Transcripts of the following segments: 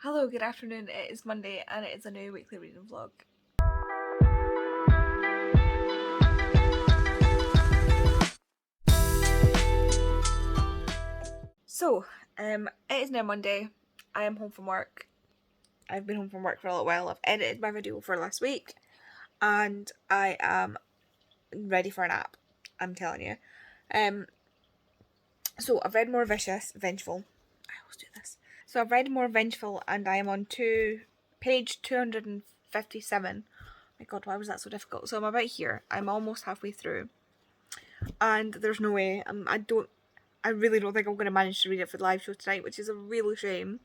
Hello, good afternoon. It is Monday and it is a new weekly reading vlog. So, it is now Monday. I am home from work. I've been home from work for a little while. I've edited my video for last week and I am ready for a nap. I'm telling you. So I've read more Vengeful. I always do this. So I've read more Vengeful and I am on page 257. My god, why was that so difficult? So I'm about here. I'm almost halfway through. And there's no way. I really don't think I'm going to manage to read it for the live show tonight, which is a real shame.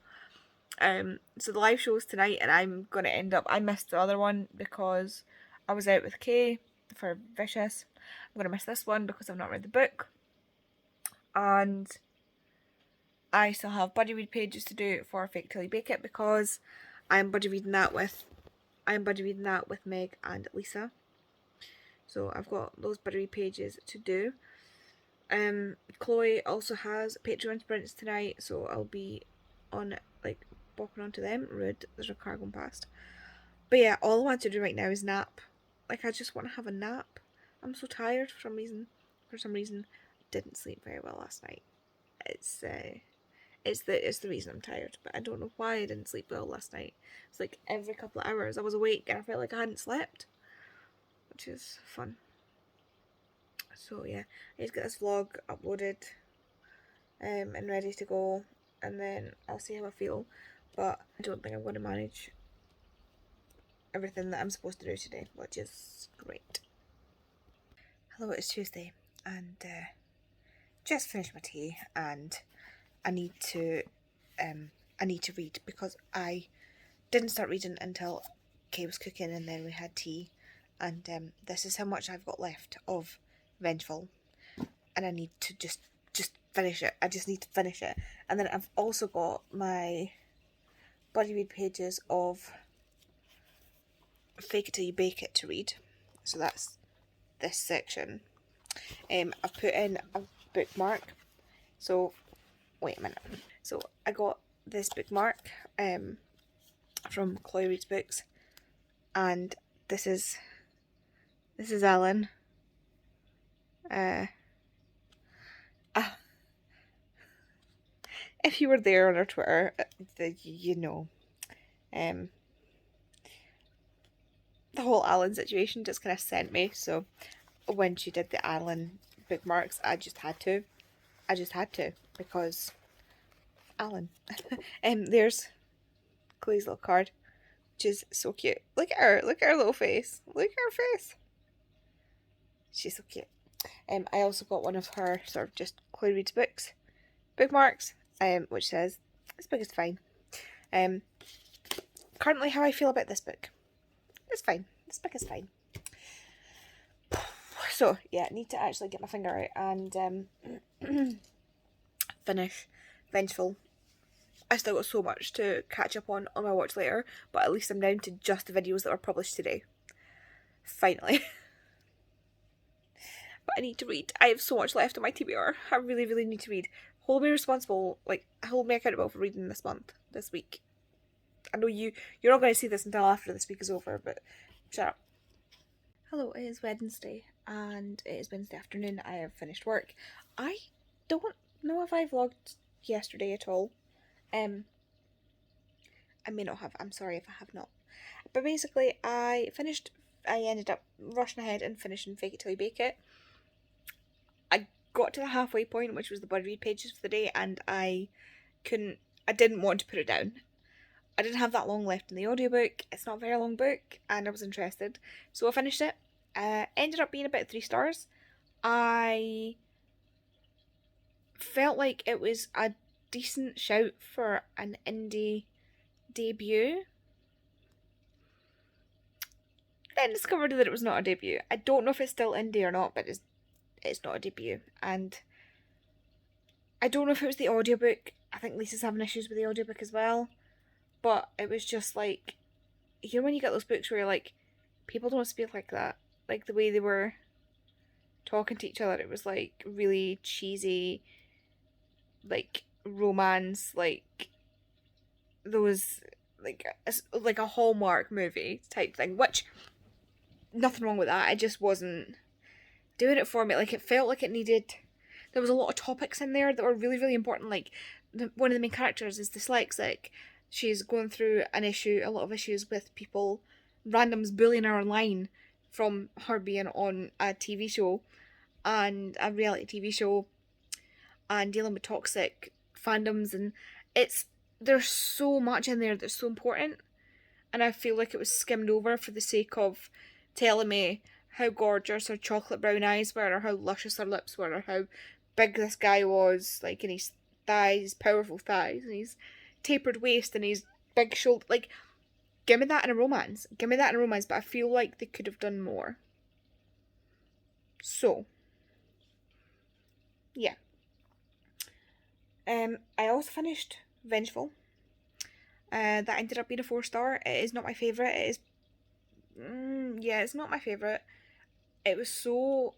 So the live show is tonight, and I'm going to end up. I missed the other one because I was out with Kay for Vicious. I'm going to miss this one because I've not read the book, and I still have buddy read pages to do for Fake Till You Bake It because I'm buddy reading that with Meg and Lisa. So I've got those buddy read pages to do. Chloe also has Patreon sprints tonight, so I'll be on bopping onto them. Rude, there's a car going past. But yeah, all I want to do right now is nap. I just want to have a nap. I'm so tired for some reason. I didn't sleep very well last night. It's the reason I'm tired, but I don't know why I didn't sleep well last night. It's like every couple of hours I was awake and I felt like I hadn't slept, which is fun. So yeah, I need to get this vlog uploaded and ready to go, and then I'll see how I feel, but I don't think I'm going to manage everything that I'm supposed to do today, which is great. Hello, it's Tuesday, and just finished my tea, and I need to read because I didn't start reading until Kay was cooking, and then we had tea, and this is how much I've got left of Vengeful, and I need to just finish it. I just need to finish it. And then I've also got my buddy read pages of Fake It Till You Bake It to read. So that's this section. I've put in a bookmark. So wait a minute. So I got this bookmark from Chloe Reads Books, and this is Alan. If you were there on her Twitter, you know, the whole Alan situation just kind of sent me. So when she did the Alan bookmarks, I just had to because Alan. There's Chloe's little card, which is so cute. Look at her little face. Look at her face. She's so cute. I also got one of her sort of just Chloe Reads Books bookmarks, which says, "This book is fine." Currently how I feel about this book. It's fine. This book is fine. So yeah, I need to actually get my finger out and finish Vengeful. I still got so much to catch up on my watch later, but at least I'm down to just the videos that were published today. Finally. But I need to read. I have so much left on my TBR. I really, really need to read. Hold me responsible, hold me accountable for reading this week. I know you're not going to see this until after this week is over, but shut up. Hello, it is Wednesday, and it is Wednesday afternoon. I have finished work. I don't know if I vlogged yesterday at all. I may not have. I'm sorry if I have not. But basically, I ended up rushing ahead and finishing Fake It Till You Bake It. I got to the halfway point, which was the buddy read pages for the day, and I didn't want to put it down. I didn't have that long left in the audiobook. It's not a very long book, and I was interested. So I finished it. Ended up being about 3 stars. I felt like it was a decent shout for an indie debut. Then discovered that it was not a debut. I don't know if it's still indie or not, but it's not a debut. And I don't know if it was the audiobook. I think Lisa's having issues with the audiobook as well. But it was just like, you know when you get those books where you're like, people don't speak like that. Like the way they were talking to each other, it was like really cheesy, like romance, like those like a Hallmark movie type thing, which nothing wrong with that. It just wasn't doing it for me. Like, it felt like it needed. There was a lot of topics in there that were really, really important. Like, one of the main characters is dyslexic. She's going through a lot of issues with people, randoms bullying her online from her being on a TV show and a reality TV show and dealing with toxic fandoms. And it's there's so much in there that's so important, and I feel like it was skimmed over for the sake of telling me how gorgeous her chocolate brown eyes were, or how luscious her lips were, or how big this guy was, like, in his thighs, powerful thighs, and his tapered waist, and his big shoulder. Like, give me that in a romance. Give me that in a romance, but I feel like they could have done more. So, yeah. I also finished Vengeful. That ended up being a 4-star. It is not my favourite. It is. Yeah, it's not my favourite. There was so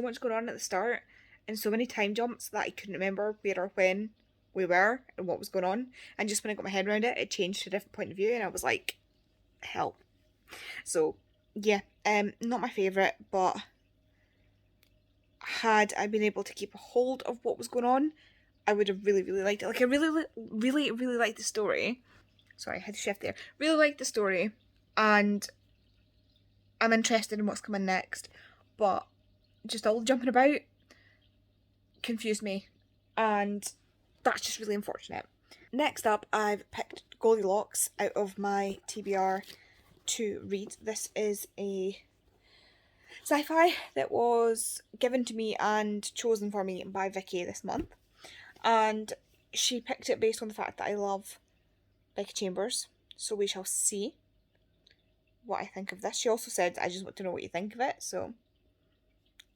much going on at the start, and so many time jumps that I couldn't remember where or when we were and what was going on. And just when I got my head around it, it changed to a different point of view, and I was like, help. So yeah, not my favourite, but had I been able to keep a hold of what was going on, I would have really, really liked it. Like, I really, really, really liked the story. Sorry, I had to shift there. Really liked the story, and I'm interested in what's coming next, but just all jumping about confused me, and that's just really unfortunate. Next up, I've picked Goldilocks out of my TBR to read. This is a sci-fi that was given to me and chosen for me by Vicky this month, and she picked it based on the fact that I love Becca Chambers, so we shall see what I think of this. She also said, I just want to know what you think of it, so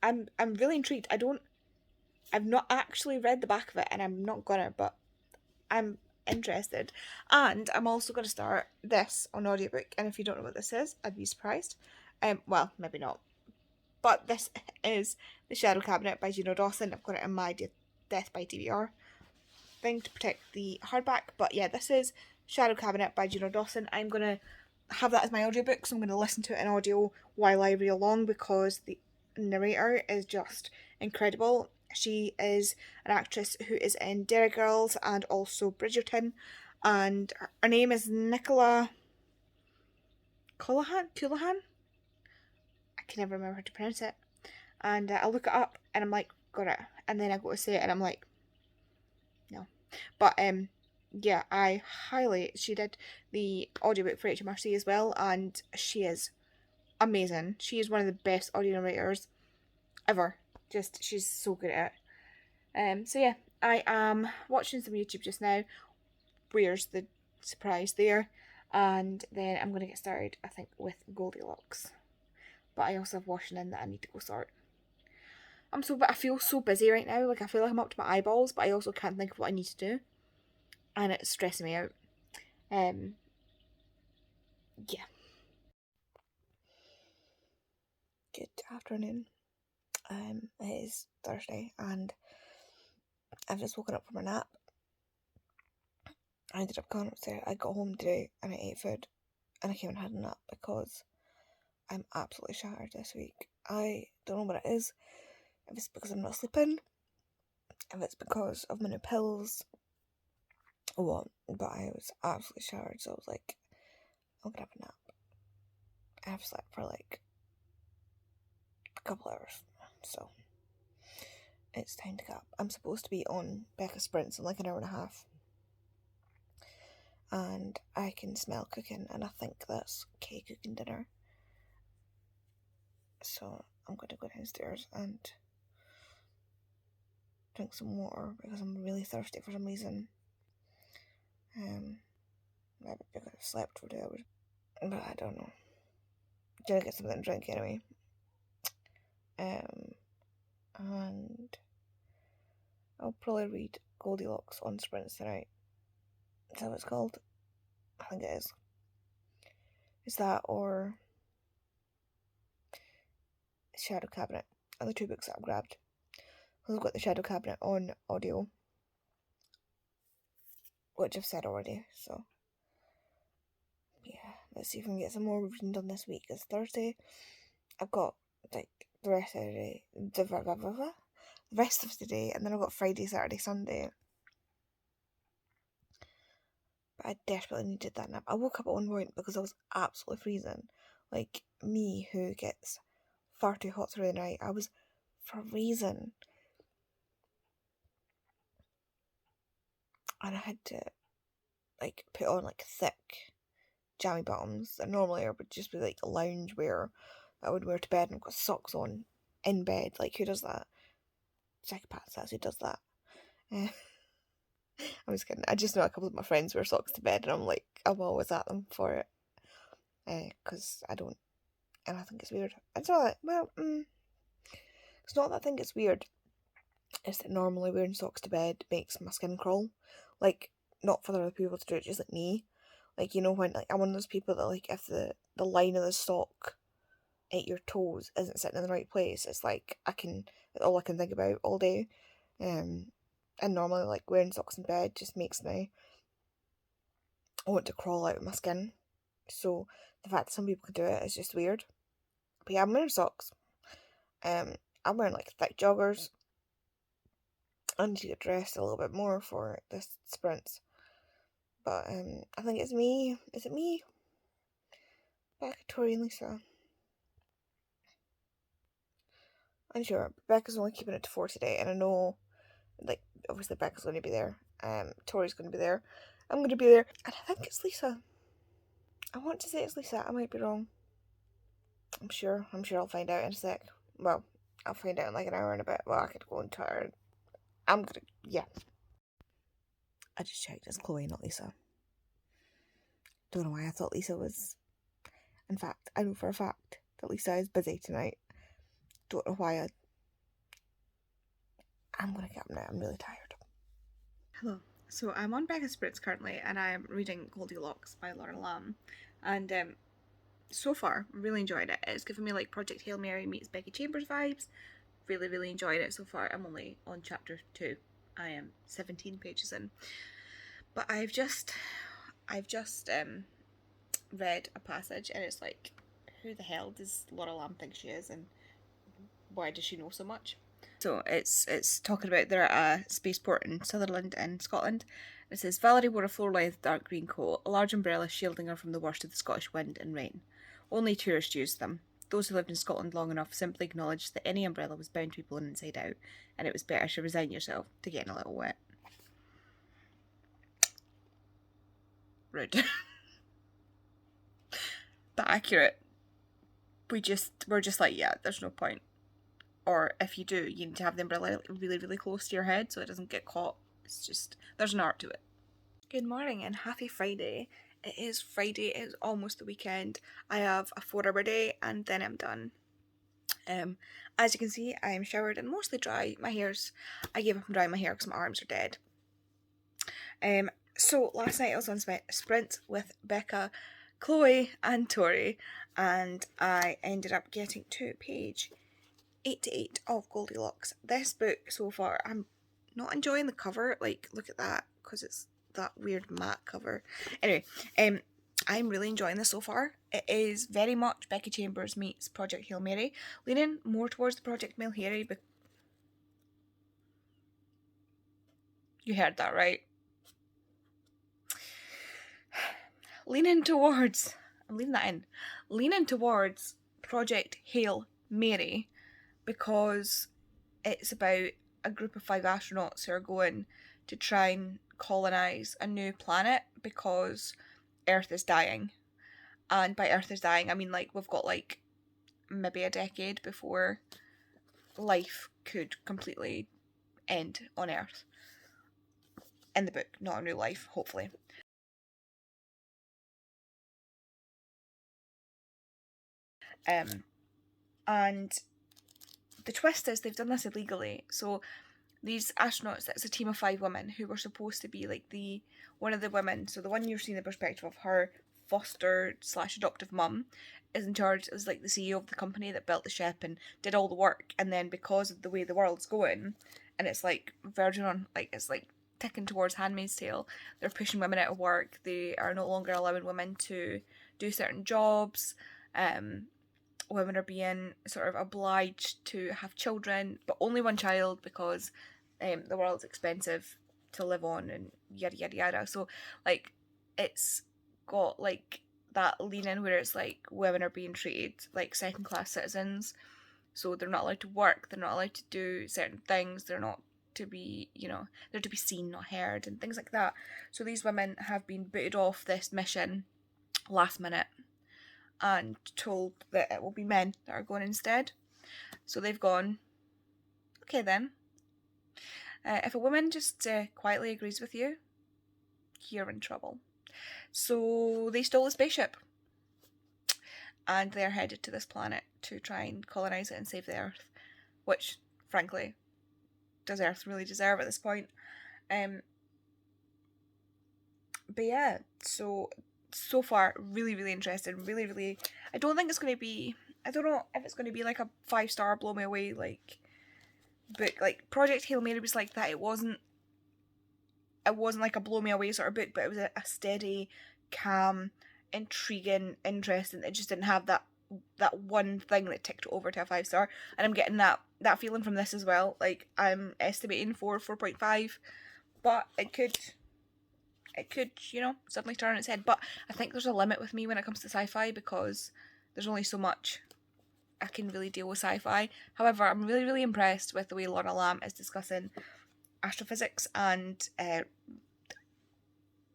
I'm really intrigued. I've not actually read the back of it, and I'm not gonna, but I'm interested. And I'm also gonna start this on audiobook, and if you don't know what this is, I'd be surprised. Well, maybe not. But this is The Shadow Cabinet by Juno Dawson. I've got it in my Death by TBR thing to protect the hardback. But yeah, this is Shadow Cabinet by Juno Dawson. I'm gonna have that as my audiobook, so I'm gonna listen to it in audio while I read along, because the narrator is just incredible. She is an actress who is in Derry Girls and also Bridgerton, and her name is Nicola Colohan? I can never remember how to pronounce it. And I look it up and I'm like, got it. And then I go to say it and I'm like, no. But yeah, she did the audiobook for HMRC as well, and she is amazing. She is one of the best audio narrators ever. Just, she's so good at it. So yeah, I am watching some YouTube just now. Where's the surprise there? And then I'm going to get started, I think, with Goldilocks. But I also have washing in that I need to go sort. I feel so busy right now. Like, I feel like I'm up to my eyeballs, but I also can't think of what I need to do. And it's stressing me out. Yeah. Good afternoon. It is Thursday, and I've just woken up from a nap. I ended up going upstairs. I got home today and I ate food, and I came and had a nap because I'm absolutely shattered this week. I don't know what it is. If it's because I'm not sleeping, if it's because of my new pills, or what. But I was absolutely shattered, so I was like, I'm gonna have a nap. I have slept for like a couple hours, so it's time to get up. I'm supposed to be on Becca sprints in like an hour and a half, and I can smell cooking, and I think that's Kay cooking dinner. So I'm going to go downstairs and drink some water because I'm really thirsty for some reason. Maybe because I slept for 2 hours, but I don't know. Gonna get something to drink anyway. And I'll probably read Goldilocks on sprints tonight. Is that what it's called? I think it is. Is that or Shadow Cabinet? Are the 2 books that I've grabbed. I've got the Shadow Cabinet on audio, which I've said already, so let's see if we can get some more reading done this week. It's Thursday. I've got like the rest of the day, the rest of the day, and then I've got Friday, Saturday, Sunday. But I desperately needed that nap. I woke up at one point because I was absolutely freezing. Like me, who gets far too hot through the night, I was freezing. And I had to like put on like thick jammy bottoms that normally would just be like lounge wear that I would wear to bed, and I've got socks on in bed. Like, who does that? Psychopaths, that's who does that. I'm just kidding. I just know a couple of my friends wear socks to bed, and I'm always at them for it. Because I don't, and I think it's weird. It's not that, well, it's not that I think it's weird. It's that normally wearing socks to bed makes my skin crawl. Like, not for other people to do it, just like me. Like, you know, when like I'm one of those people that like if the line of the sock at your toes isn't sitting in the right place, it's like all I can think about all day. And normally like wearing socks in bed just makes me want to crawl out of my skin. So the fact that some people can do it is just weird. But yeah, I'm wearing socks. I'm wearing like thick joggers. I need to get dressed a little bit more for this sprints. But I think it's me. Is it me? Becca, Tori, and Lisa. I'm sure. Becca's only keeping it to 4 today, and I know, like, obviously Becca's going to be there. Tori's going to be there. I'm going to be there, and I think it's Lisa. I want to say it's Lisa. I might be wrong. I'm sure I'll find out in a sec. Well, I'll find out in like an hour and a bit. Well, I could go on Twitter. Yeah. I just checked. It's Chloe, not Lisa. Don't know why I thought Lisa was. In fact, I know for a fact that Lisa is busy tonight. Don't know why I'm gonna get up now. I'm really tired. Hello. So I'm on Becca's Spritz currently, and I'm reading Goldilocks by Laura Lamb. And so far, I'm really enjoying it. It's given me like Project Hail Mary meets Becky Chambers vibes. Really, really enjoying it so far. I'm only on chapter 2. I am 17 pages in. But I've just read a passage, and it's like, who the hell does Laura Lamb think she is, and why does she know so much? So it's talking about they're at a spaceport in Sutherland in Scotland. It says Valerie wore a floor-length dark green coat, a large umbrella shielding her from the worst of the Scottish wind and rain. Only tourists used them. Those who lived in Scotland long enough simply acknowledged that any umbrella was bound to be blown inside out, and it was better to resign yourself to getting a little wet. Rude. But accurate. We're just like, yeah, there's no point. Or if you do, you need to have the umbrella really, really close to your head so it doesn't get caught. It's just, there's an art to it. Good morning and happy Friday. It is Friday, it is almost the weekend. I have a 4-hour day and then I'm done. As you can see, I am showered and mostly dry. I gave up on drying my hair because my arms are dead. So last night I was on sprint with Becca, Chloe and Tori, and I ended up getting to page 88 of Goldilocks. This book so far, I'm not enjoying the cover. Like, look at that, because it's that weird matte cover. Anyway, I'm really enjoying this so far. It is very much Becky Chambers meets Project Hail Mary, leaning more towards the Project Hail Mary. But you heard that right. Leaning towards Project Hail Mary, because it's about a group of 5 astronauts who are going to try and colonize a new planet because Earth is dying. And by Earth is dying, I mean like we've got like maybe a decade before life could completely end on Earth. In the book, not a new life, hopefully. And the twist is they've done this illegally. So these astronauts, it's a team of 5 women who were supposed to be like one of the women. So the one you're seeing the perspective of, her foster/adoptive mum is in charge, is like the CEO of the company that built the ship and did all the work. And then because of the way the world's going, and it's like verging on, like, it's like ticking towards Handmaid's Tale. They're pushing women out of work. They are no longer allowing women to do certain jobs. Women are being sort of obliged to have children, but only one child because the world's expensive to live on and yada yada yada. So like it's got like that leaning where it's like women are being treated like second class citizens. So they're not allowed to work, they're not allowed to do certain things, they're not to be, they're to be seen, not heard, and things like that. So these women have been booted off this mission last minute and told that it will be men that are going instead. So they've gone, okay then. If a woman just quietly agrees with you, you're in trouble. So they stole a spaceship. And they're headed to this planet to try and colonise it and save the Earth. Which, frankly, does Earth really deserve at this point? But yeah, so far, really, really interesting. Really, really... I don't think it's going to be... I don't know if it's going to be like a 5-star blow me away like book. Like Project Hail Mary was like that. It wasn't like a blow me away sort of book, but it was a steady, calm, intriguing, interesting. It just didn't have that one thing that ticked it over to a 5-star, and I'm getting that feeling from this as well. Like I'm estimating 4.5, but it could suddenly turn on its head. But I think there's a limit with me when it comes to sci-fi because there's only so much I can really deal with sci-fi. However, I'm really, really impressed with the way Lorna Lamb is discussing astrophysics and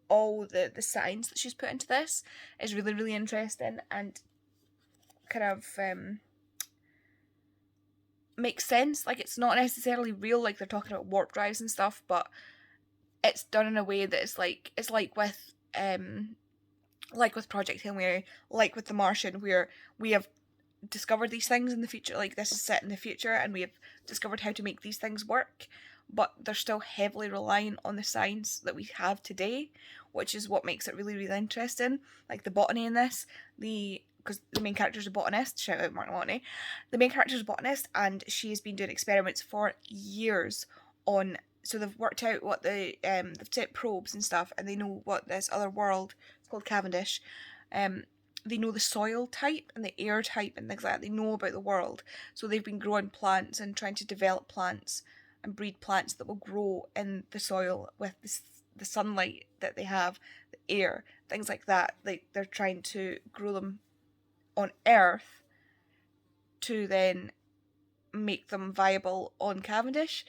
all the science that she's put into this is really, really interesting and kind of makes sense. Like it's not necessarily real, like they're talking about warp drives and stuff, but it's done in a way that it's like with Project Hail Mary, like with The Martian, where we have discovered these things in the future. Like this is set in the future, and we have discovered how to make these things work. But they're still heavily relying on the science that we have today, which is what makes it really, really interesting. Like the botany in this, because the main character is a botanist, shout out Martin Watney. The main character is a botanist, and she has been doing experiments for years on. So they've worked out what they've set probes and stuff, and they know what this other world, it's called Cavendish, they know the soil type and the air type and things like that. They know about the world. So they've been growing plants and trying to develop plants and breed plants that will grow in the soil with the sunlight that they have, the air, things like that. Like they're trying to grow them on Earth to then make them viable on Cavendish.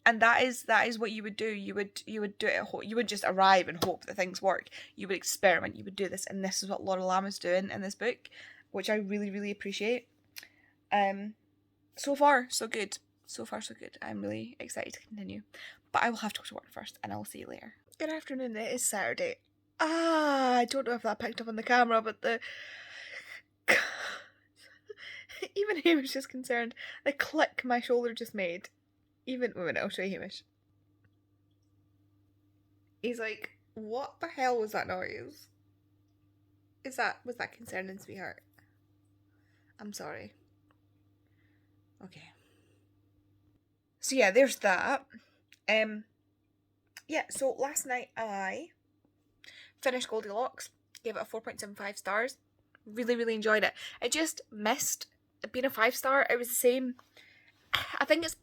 And that is what you would do. You would do it. You would just arrive and hope that things work. You would experiment. You would do this, and this is what Laura Lamb is doing in this book, which I really, really appreciate. So far, so good. So far, so good. I'm really excited to continue, but I will have to go to work first, and I will see you later. Good afternoon. It is Saturday. I don't know if that picked up on the camera, but even he was just concerned. The click my shoulder just made. Even when I'll show you Hamish. He's like, what the hell was that noise? Was that concerning, sweetheart? I'm sorry. Okay. So yeah, there's that. Yeah, so last night I finished Goldilocks, gave it a 4.75 stars. Really, really enjoyed it. I just missed being a 5-star. It was the same. I think it's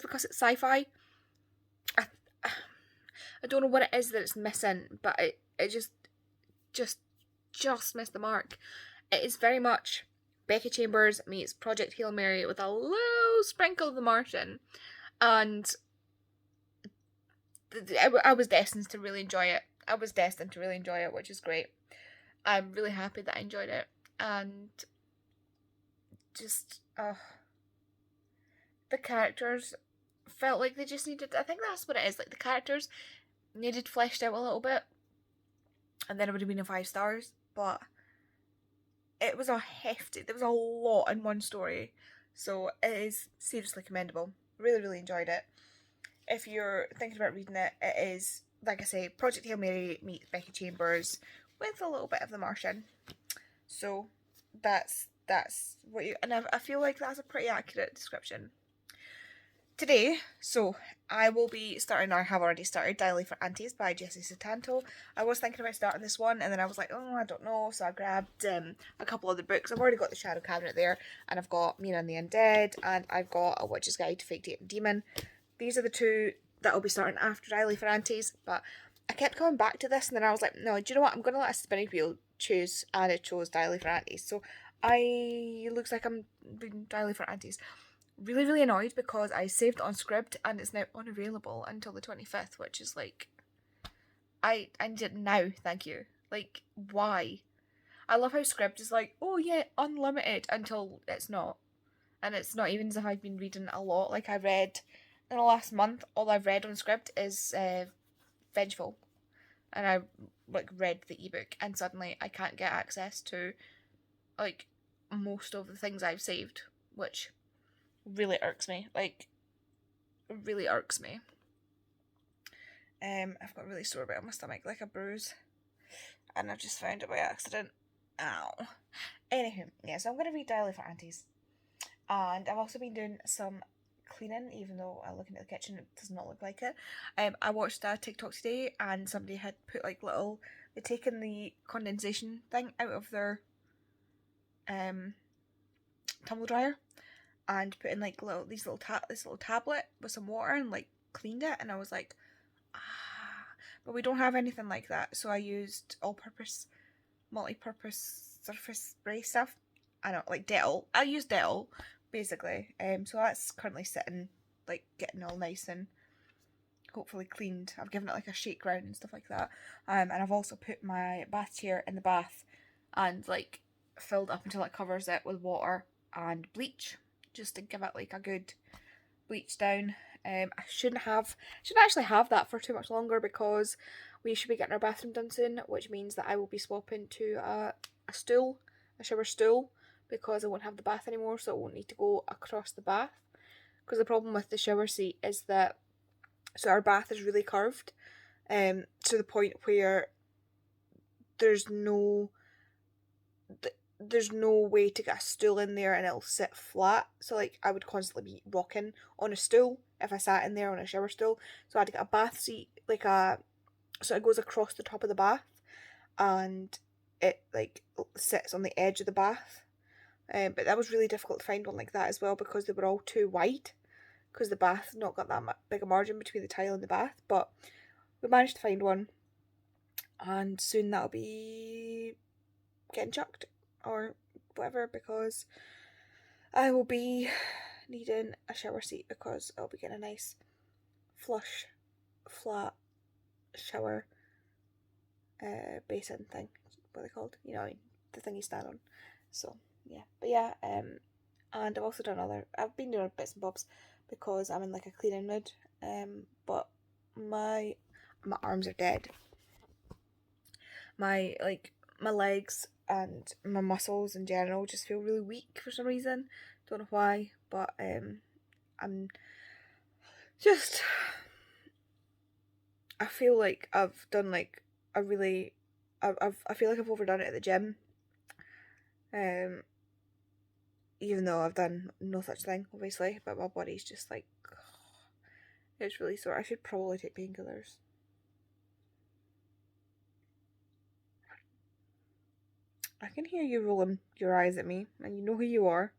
because it's sci-fi. I don't know what it is that it's missing, but it just missed the mark. It is very much Becca Chambers meets Project Hail Mary with a little sprinkle of The Martian, and I was destined to really enjoy it. Which is great. I'm really happy that I enjoyed it, and just the characters felt like they just needed, I think that's what it is, like the characters needed fleshed out a little bit, and then it would have been a 5 stars, but it was there was a lot in one story, so it is seriously commendable. Really, really enjoyed it. If you're thinking about reading it, it is, like I say, Project Hail Mary meets Becky Chambers with a little bit of The Martian. So that's what you, and I feel like that's a pretty accurate description. today, so I will be starting, I have already started, Diary for Aunties by Jessie Sutanto. I was thinking about starting this one, and then I was like, oh, I don't know, so I grabbed a couple of the books. I've already got the Shadow Cabinet there, and I've got Mina and the Undead, and I've got A Witch's Guide to Fake Dating Demon. These are the two that I'll be starting after Diary for Aunties, but I kept coming back to this, and then I was like, no, do you know what, I'm going to let a spinning wheel choose, and it chose Diary for Aunties, so looks like I'm doing Diary for Aunties. Really, really annoyed because I saved it on Scribd and it's now unavailable until the 25th, which is like, I need it now, thank you. Like, why? I love how Scribd is like, oh yeah, unlimited, until it's not. And it's not even as if I've been reading a lot. Like, I read, in the last month, all I've read on Scribd is Vengeful. And I, like, read the ebook, and suddenly I can't get access to, like, most of the things I've saved, which really irks me. Like, really irks me. I've got a really sore bit on my stomach, like a bruise, and I just found it by accident. Ow. Anywho, yeah, so I'm going to read Diary for Aunties. And I've also been doing some cleaning, even though looking at the kitchen, it does not look like it. I watched a TikTok today, and somebody had put like little, they'd taken the condensation thing out of their tumble dryer, and put in like this little tablet with some water, and like cleaned it, and I was like, but we don't have anything like that, so I used all-purpose, multi-purpose surface spray stuff. I don't like Dettol. I use Dettol basically. So that's currently sitting, like, getting all nice and hopefully cleaned. I've given it like a shake round and stuff like that. And I've also put my bath chair in the bath and like filled up until it covers it with water and bleach, just to give it like a good bleach down. I shouldn't actually have that for too much longer because we should be getting our bathroom done soon, which means that I will be swapping to a shower stool, because I won't have the bath anymore, so it won't need to go across the bath. Because the problem with the shower seat is that, so our bath is really curved, to the point where there's no way to get a stool in there and it'll sit flat. So like I would constantly be rocking on a stool if I sat in there on a shower stool. So I had to get a bath seat, so it goes across the top of the bath, and it like sits on the edge of the bath. But that was really difficult to find one like that as well, because they were all too wide, because the bath not got that big a margin between the tile and the bath. But we managed to find one, and soon that'll be getting chucked or whatever, because I will be needing a shower seat, because I'll be getting a nice flush flat shower basin thing, what are they called, you know, the thing you stand on. So yeah, but yeah, and I've also I've been doing bits and bobs because I'm in like a cleaning mood, but my arms are dead. My legs and my muscles in general just feel really weak for some reason. Don't know why, but I'm just, I feel like I've done like a really, I feel like I've overdone it at the gym. Even though I've done no such thing, obviously, but my body's just like, it's really sore. I should probably take painkillers. I can hear you rolling your eyes at me, and you know who you are.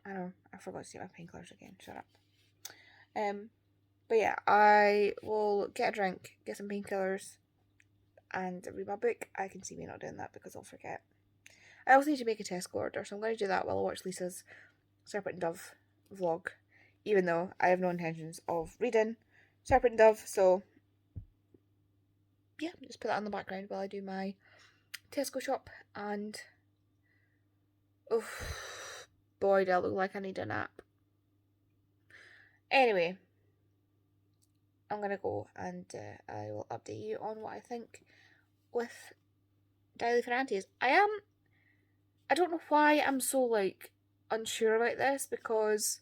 I know, I forgot to take my painkillers again. Shut up. But yeah, I will get a drink, get some painkillers, and read my book. I can see me not doing that because I'll forget. I also need to make a Tesco order, so I'm going to do that while I watch Lisa's Serpent and Dove vlog, even though I have no intentions of reading Serpent and Dove, so yeah, just put that on the background while I do my Tesco shop, and oh boy, do I look like I need a nap. Anyway, I'm gonna go, and I will update you on what I think with Diary for Aunties. I don't know why I'm so like unsure about this, because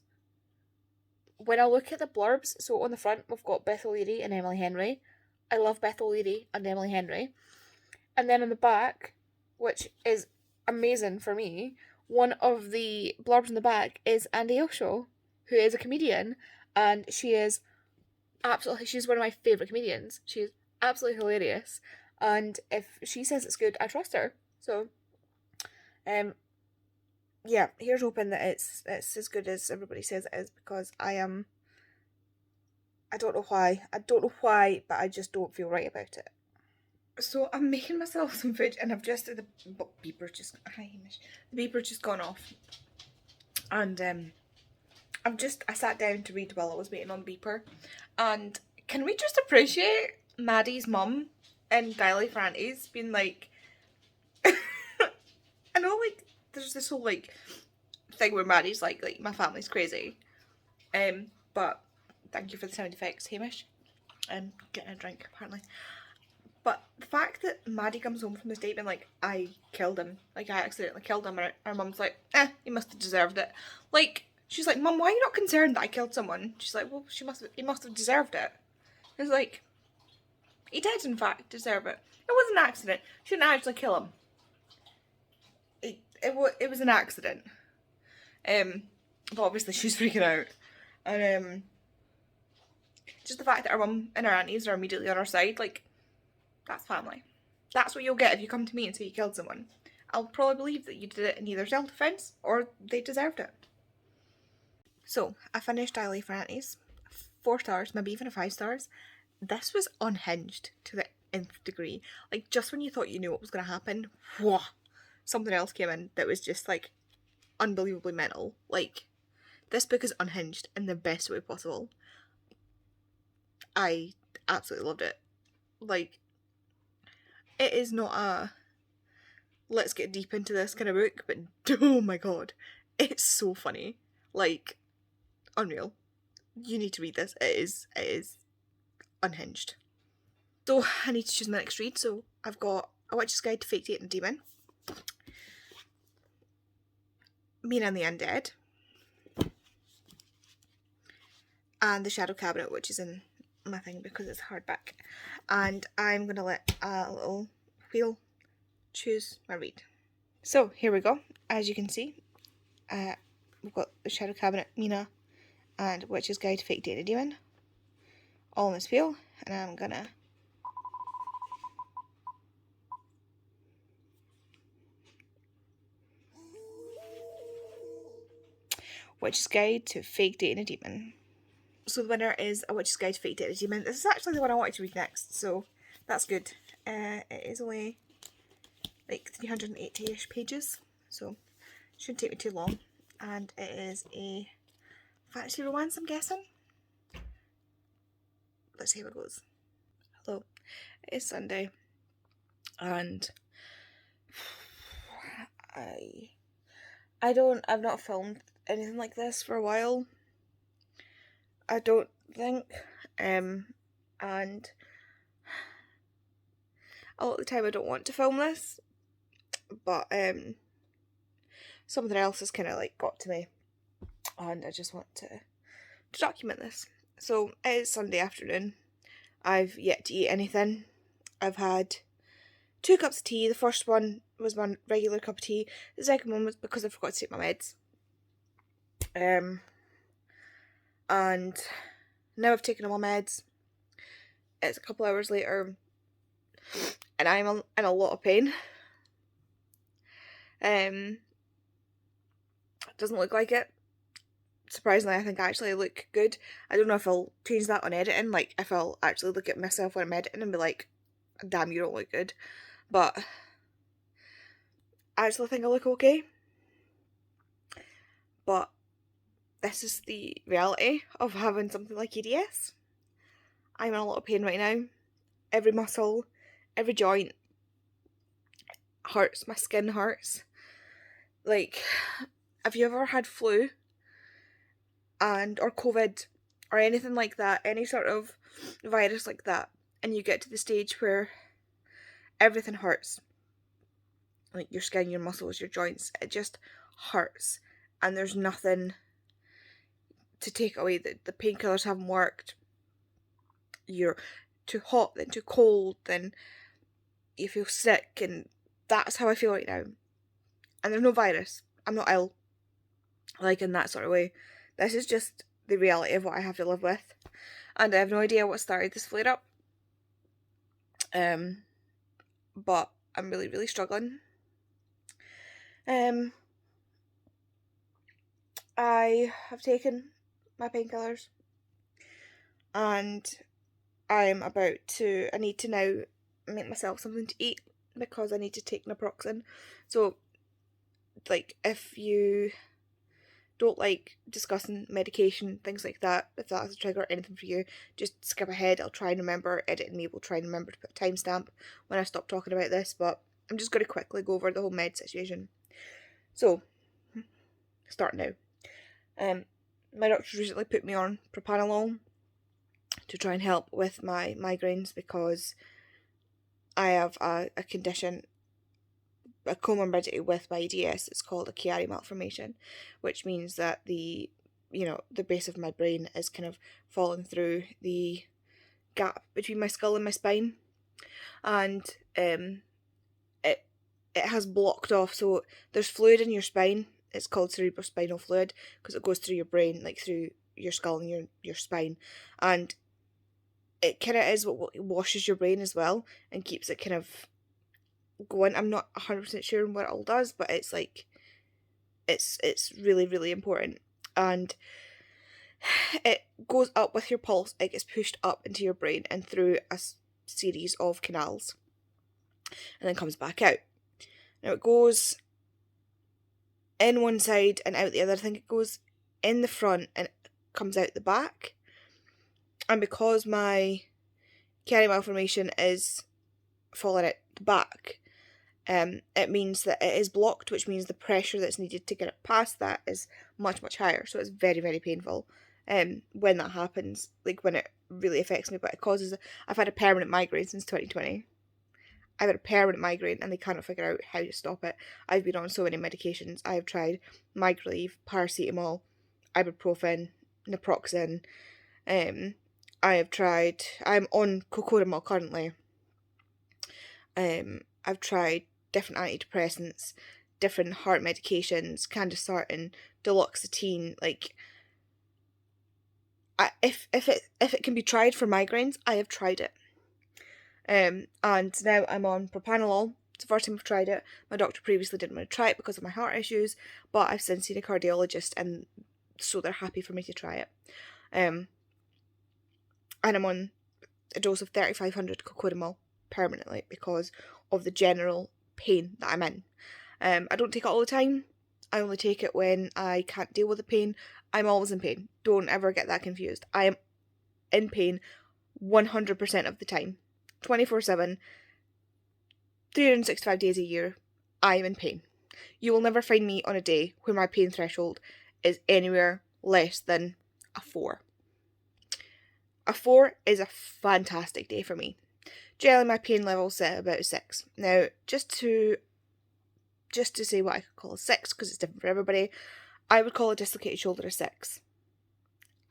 when I look at the blurbs, so on the front we've got Beth O'Leary and Emily Henry. I love Beth O'Leary and Emily Henry. And then on the back, which is amazing for me, one of the blurbs in the back is Andy Osho. who is a comedian, and she's one of my favourite comedians. She's absolutely hilarious, and if she says it's good, I trust her. So, um, yeah, here's hoping that it's as good as everybody says it is, because I don't know why. I don't know why, but I just don't feel right about it. So I'm making myself some food, and I've just the beeper just gone off, and I sat down to read while I was waiting on beeper, and can we just appreciate Maddie's mum and Diley for Aunties being like, I know, like, there's this whole like thing where Maddie's like my family's crazy, but thank you for the sound effects, Hamish. Getting a drink apparently. But the fact that Maddie comes home from this date being like, I killed him, like I accidentally killed him, and her mum's like, he must have deserved it. Like, she's like, Mum, why are you not concerned that I killed someone? She's like, well, he must have deserved it. It's like, he did in fact deserve it. It was an accident. She didn't actually kill him. It was an accident. But obviously she's freaking out, and just the fact that her mum and her aunties are immediately on her side, like, that's family. That's what you'll get if you come to me and say you killed someone. I'll probably believe that you did it in either self-defense or they deserved it. So, I finished Daily for Aunties. 4 stars, maybe even 5 stars. This was unhinged to the nth degree. Like, just when you thought you knew what was going to happen, whoa, something else came in that was just, like, unbelievably mental. Like, this book is unhinged in the best way possible. I absolutely loved it. Like, it is not a let's get deep into this kind of book, but oh my god, it's so funny. Like, unreal. You need to read this. It is unhinged. So I need to choose my next read. So I've got A Witch's Guide to Fake Dating a Demon, Mina and the Undead, and The Shadow Cabinet, which is in my thing because it's hardback. And I'm gonna let a little wheel choose my read. So here we go. As you can see, we've got The Shadow Cabinet, Mina, and Witch's Guide to Fake Dating a Demon all in this wheel, and I'm gonna Witch's Guide to Fake Dating a Demon. So the winner is A Witch's Guide to Fake Dating a Demon. This is actually the one I wanted to read next, so that's good. It is only like 380-ish pages, so it shouldn't take me too long. And it is a fantasy romance, I'm guessing. Let's see how it goes. Hello, it is Sunday, and I've not filmed anything like this for a while. I don't think, and a lot of the time I don't want to film this, but something else has kind of like got to me, and I just want to document this. So it is Sunday afternoon. I've yet to eat anything. I've had 2 cups of tea. The first one was my regular cup of tea. The second one was because I forgot to take my meds. And now I've taken all my meds. It's a couple hours later, and I'm in a lot of pain. It doesn't look like it. Surprisingly, I think I actually look good. I don't know if I'll change that on editing, like if I'll actually look at myself when I'm editing and be like, damn, you don't look good. But I actually think I look okay. But this is the reality of having something like EDS. I'm in a lot of pain right now. Every muscle, every joint hurts. My skin hurts. Like, have you ever had flu or COVID or anything like that, any sort of virus like that, and you get to the stage where everything hurts, like your skin, your muscles, your joints, it just hurts, and there's nothing to take away. The painkillers haven't worked, you're too hot, then too cold, then you feel sick, and that's how I feel right now. And there's no virus, I'm not ill, like in that sort of way. This is just the reality of what I have to live with. And I have no idea what started this flare up. But I'm really, really struggling. I have taken my painkillers, and I need to now make myself something to eat because I need to take naproxen. So, like, if you don't like discussing medication, things like that, if that's a trigger or anything for you, just skip ahead. I'll try and remember, editing me will try and remember to put a timestamp when I stop talking about this, but I'm just going to quickly go over the whole med situation. So, start now. My doctor recently put me on propanolol to try and help with my migraines because I have a condition, a comorbidity with my EDS. It's called a Chiari malformation, which means that the base of my brain is kind of falling through the gap between my skull and my spine, and it has blocked off. So there's fluid in your spine. It's called cerebrospinal fluid because it goes through your brain, like through your skull and your spine, and it kind of is what washes your brain as well and keeps it kind of going. I'm not 100% sure what it all does, but it's like it's really, really important, and it goes up with your pulse. It gets pushed up into your brain and through a series of canals, and then comes back out. Now it goes in one side and out the other. I think it goes in the front and it comes out the back. And because my Chiari malformation is falling out the back, it means that it is blocked, which means the pressure that's needed to get it past that is much, much higher. So it's very, very painful when that happens, like when it really affects me. But it causes, I've had a permanent migraine since 2020. I've had a permanent migraine and they cannot figure out how to stop it. I've been on so many medications. I have tried Migraleave, paracetamol, ibuprofen, naproxen. I'm on cocodamol currently. I've tried different antidepressants, different heart medications, candesartan, duloxetine. Like, if it can be tried for migraines, I have tried it. And now I'm on propanolol. It's the first time I've tried it. My doctor previously didn't want to try it because of my heart issues, but I've since seen a cardiologist, and so they're happy for me to try it. And I'm on a dose of 3,500 cocodamol permanently because of the general pain that I'm in. I don't take it all the time. I only take it when I can't deal with the pain. I'm always in pain. Don't ever get that confused. I am in pain 100% of the time. 24/7, 365 days a year, I am in pain. You will never find me on a day where my pain threshold is anywhere less than a 4. A 4 is a fantastic day for me. Generally, my pain level set at about a 6. Now, just to say what I could call a 6, because it's different for everybody, I would call a dislocated shoulder a 6.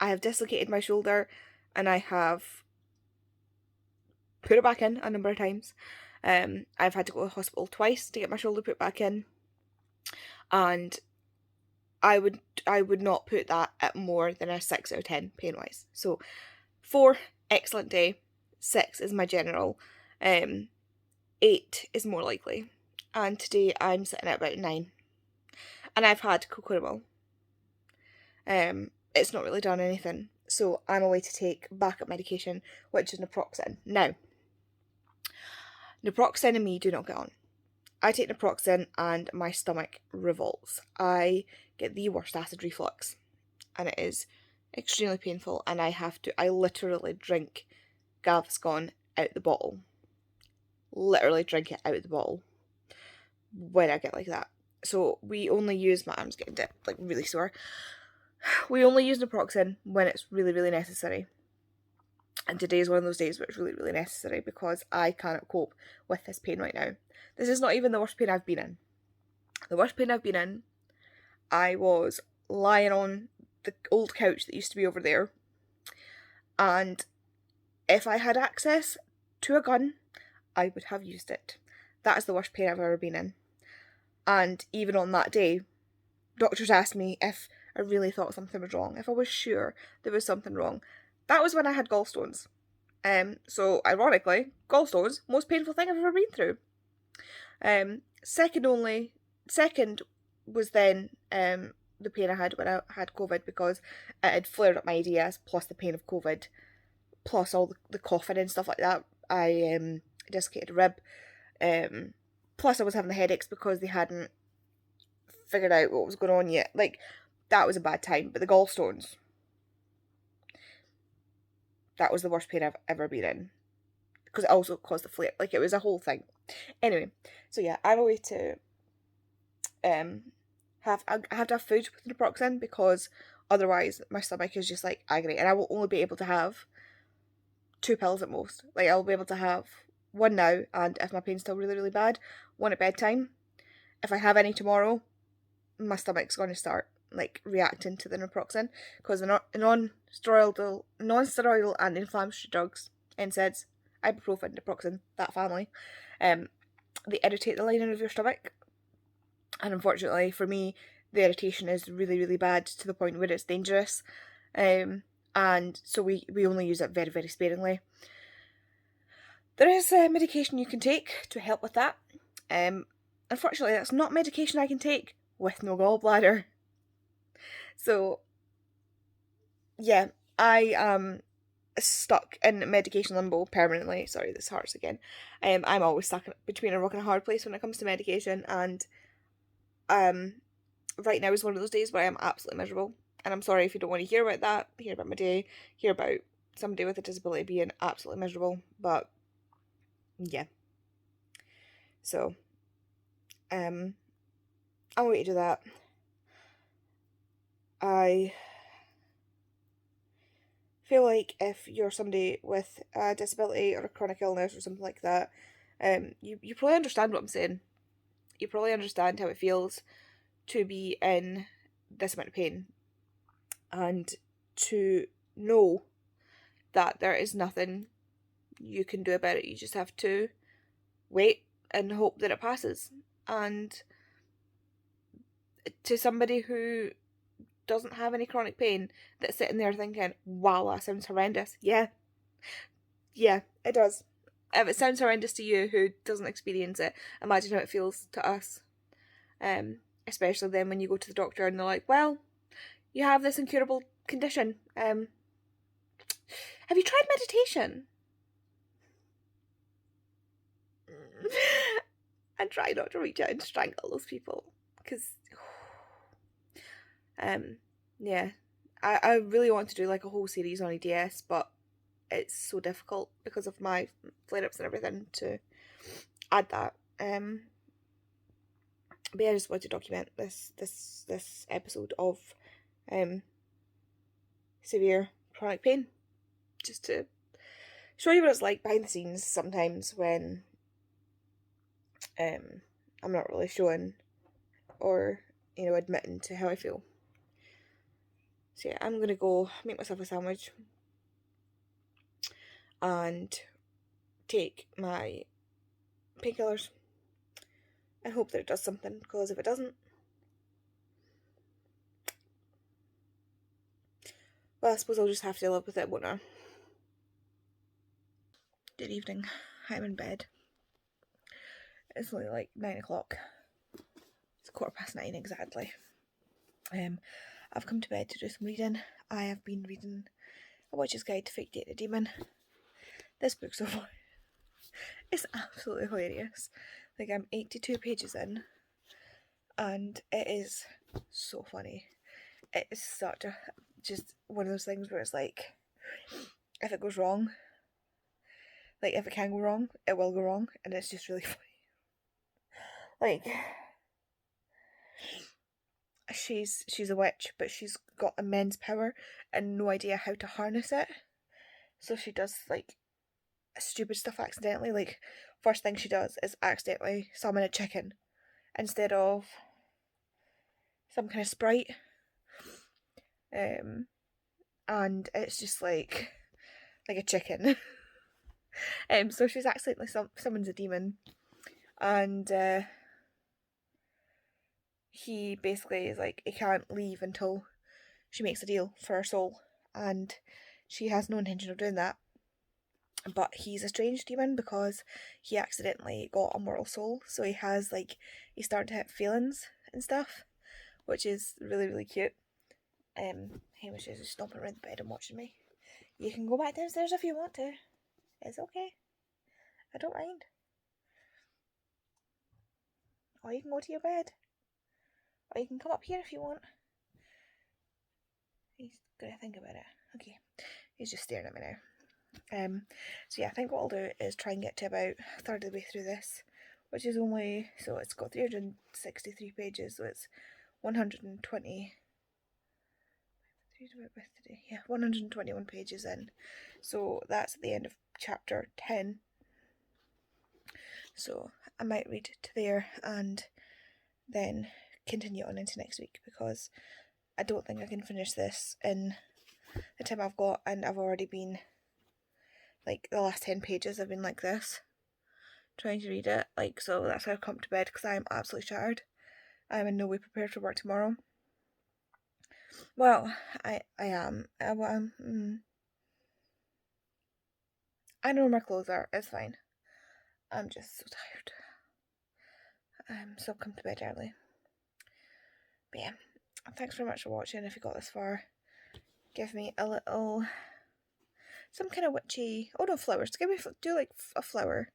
I have dislocated my shoulder, and I have put it back in a number of times. I've had to go to the hospital twice to get my shoulder put back in, and I would not put that at more than a 6 out of 10 pain-wise. So 4, excellent day. 6 is my general. 8 is more likely. And today I'm sitting at about 9. And I've had cocodamol. It's not really done anything. So I'm away to take backup medication, which is naproxen. Now, naproxen and me do not get on. I take naproxen and my stomach revolts. I get the worst acid reflux, and it is extremely painful, and I literally drink Gaviscon out the bottle. Literally drink it out the bottle when I get like that. So my arm's getting like really sore. We only use naproxen when it's really, really necessary. And today is one of those days where it's really, really necessary because I cannot cope with this pain right now. This is not even the worst pain I've been in. The worst pain I've been in, I was lying on the old couch that used to be over there, and if I had access to a gun, I would have used it. That is the worst pain I've ever been in. And even on that day, doctors asked me if I really thought something was wrong, if I was sure there was something wrong, that was when I had gallstones. So ironically, gallstones, most painful thing I've ever been through. Second was then the pain I had when I had COVID, because it had flared up my ADS, plus the pain of COVID, plus all the coughing and stuff like that. I dislocated a rib. Plus I was having the headaches because they hadn't figured out what was going on yet. Like, that was a bad time. But the gallstones, that was the worst pain I've ever been in, because it also caused the flare. Like, it was a whole thing. Anyway, so yeah, I'm away to I have to have food with naproxen, because otherwise my stomach is just like agony, and I will only be able to have 2 pills at most. Like, I'll be able to have one now, and if my pain's still really, really bad, one at bedtime. If I have any tomorrow, my stomach's going to start like reacting to the naproxen, because the non-steroidal and inflammatory drugs, NSAIDs, ibuprofen, naproxen, that family, they irritate the lining of your stomach, and unfortunately for me, the irritation is really, really bad, to the point where it's dangerous, and so we only use it very, very sparingly. There is medication you can take to help with that. Unfortunately, that's not medication I can take with no gallbladder. So, yeah, I am stuck in medication limbo permanently. Sorry, this hurts again. I'm always stuck between a rock and a hard place when it comes to medication, and right now is one of those days where I am absolutely miserable. And I'm sorry if you don't want to hear about that, hear about my day, hear about somebody with a disability being absolutely miserable, but yeah. So, I'm going to do that. I feel like if you're somebody with a disability or a chronic illness or something like that, you probably understand what I'm saying. You probably understand how it feels to be in this amount of pain, and to know that there is nothing you can do about it. You just have to wait and hope that it passes. And to somebody who doesn't have any chronic pain, that's sitting there thinking, wow, that sounds horrendous. Yeah, it does. If it sounds horrendous to you who doesn't experience it, imagine how it feels to us. Especially then when you go to the doctor and they're like, well, you have this incurable condition. Have you tried meditation? And try not to reach out and strangle those people, because yeah, I really want to do like a whole series on EDS, but it's so difficult because of my flare-ups and everything to add that. But yeah, I just wanted to document this episode of severe chronic pain, just to show you what it's like behind the scenes sometimes when I'm not really showing or admitting to how I feel. So yeah, I'm gonna go make myself a sandwich and take my painkillers and hope that it does something, because if it doesn't, well, I suppose I'll just have to live with it, won't I? Good evening. I'm in bed. It's only like 9 o'clock. It's 9:15 exactly. I've come to bed to do some reading. I have been reading A Witch's Guide to Fake Dating a Demon. This book so far is absolutely hilarious. Like, I'm 82 pages in, and it is so funny. It is such a, just one of those things where it's like, if it goes wrong, like, if it can go wrong, it will go wrong, and it's just really funny. Like, she's a witch, but she's got immense power and no idea how to harness it. So she does like stupid stuff accidentally. Like, first thing she does is accidentally summon a chicken instead of some kind of sprite. And it's just like a chicken. So she's accidentally summons a demon, and he basically is like, he can't leave until she makes a deal for her soul, and she has no intention of doing that. But he's a strange demon because he accidentally got a mortal soul, so he has he's starting to have feelings and stuff, which is really, really cute. Hamish is just stomping around the bed and watching me. You can go back downstairs if you want to. It's okay. I don't mind. Or you can go to your bed. Or you can come up here if you want. He's gonna think about it. Okay. He's just staring at me now. So yeah, I think what I'll do is try and get to about a third of the way through this, which is only, so it's got 363 pages, so it's 120. 121 pages in. So that's at the end of chapter 10. So I might read to there and then continue on into next week, because I don't think I can finish this in the time I've got, and I've already been, the last 10 pages have been like this, trying to read it, so that's why I've come to bed, because I'm absolutely shattered. I'm in no way prepared for work tomorrow. Well, I am. I know where my clothes are, it's fine. I'm just so tired. So come to bed early. But yeah, thanks very much for watching. If you got this far, give me a little, some kind of witchy, oh no, flowers, do a flower,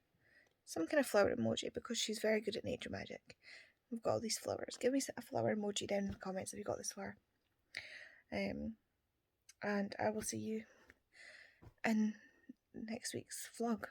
some kind of flower emoji, because she's very good at nature magic. We've got all these flowers. Give me a flower emoji down in the comments if you got this far. And I will see you in next week's vlog.